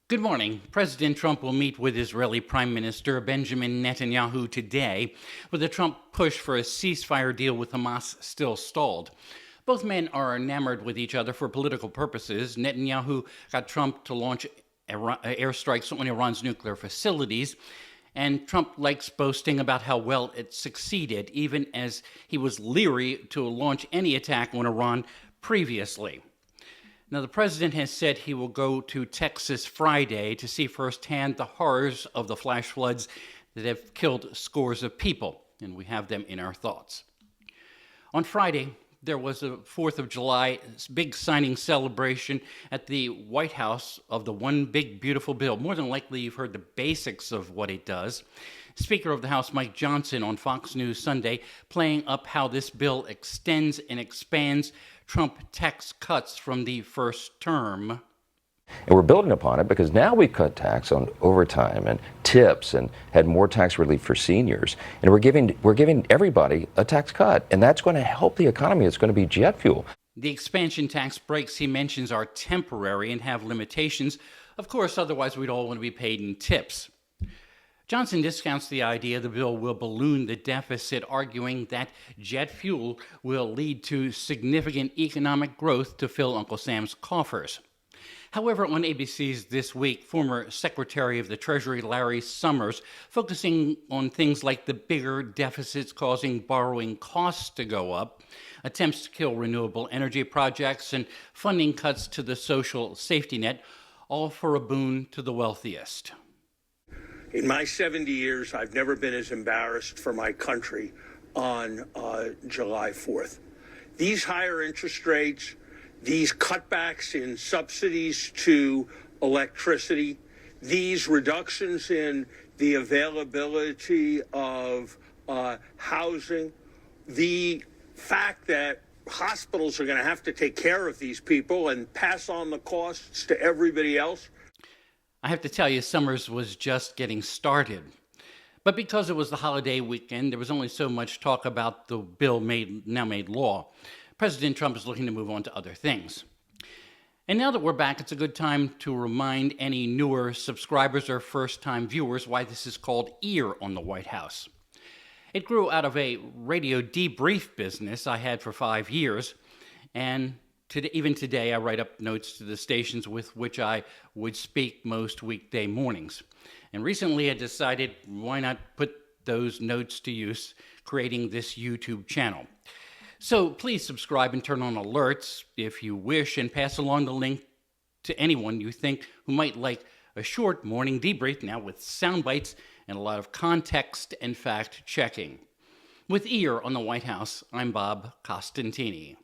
Good morning. President Trump will meet with Israeli Prime Minister Benjamin Netanyahu today, with the Trump push for a ceasefire deal with Hamas still stalled. Both men are enamored with each other for political purposes. Netanyahu got Trump to launch airstrikes on Iran's nuclear facilities, and Trump likes boasting about how well it succeeded, even as he was leery to launch any attack on Iran previously. Now, the president has said he will go to Texas Friday to see firsthand the horrors of the flash floods that have killed scores of people, and we have them in our thoughts. On Friday, there was a 4th of July big signing celebration at the White House of the One Big Beautiful Bill. More than likely, you've heard the basics of what it does. Speaker of the House Mike Johnson on Fox News Sunday playing up how this bill extends and expands Trump tax cuts from the first term. And we're building upon it because now we've cut tax on overtime and tips and had more tax relief for seniors. And we're giving everybody a tax cut. And that's going to help the economy. It's going to be jet fuel. The expansion tax breaks he mentions are temporary and have limitations. Of course, otherwise we'd all want to be paid in tips. Johnson discounts the idea the bill will balloon the deficit, arguing that jet fuel will lead to significant economic growth to fill Uncle Sam's coffers. However, on ABC's This Week, former Secretary of the Treasury Larry Summers, focusing on things like the bigger deficits causing borrowing costs to go up, attempts to kill renewable energy projects, and funding cuts to the social safety net, all for a boon to the wealthiest. In my 70 years, I've never been as embarrassed for my country on July 4th. These higher interest rates, these cutbacks in subsidies to electricity, these reductions in the availability of housing, the fact that hospitals are going to have to take care of these people and pass on the costs to everybody else. I have to tell you, Summers was just getting started. But because it was the holiday weekend, there was only so much talk about the bill now made law. President Trump is looking to move on to other things. And now that we're back, it's a good time to remind any newer subscribers or first-time viewers why this is called Ear on the White House. It grew out of a radio debrief business I had for 5 years, and even today, I write up notes to the stations with which I would speak most weekday mornings. And recently I decided, why not put those notes to use, creating this YouTube channel. So please subscribe and turn on alerts if you wish, and pass along the link to anyone you think who might like a short morning debrief, now with sound bites and a lot of context and fact checking. With Ear on the White House, I'm Bob Costantini.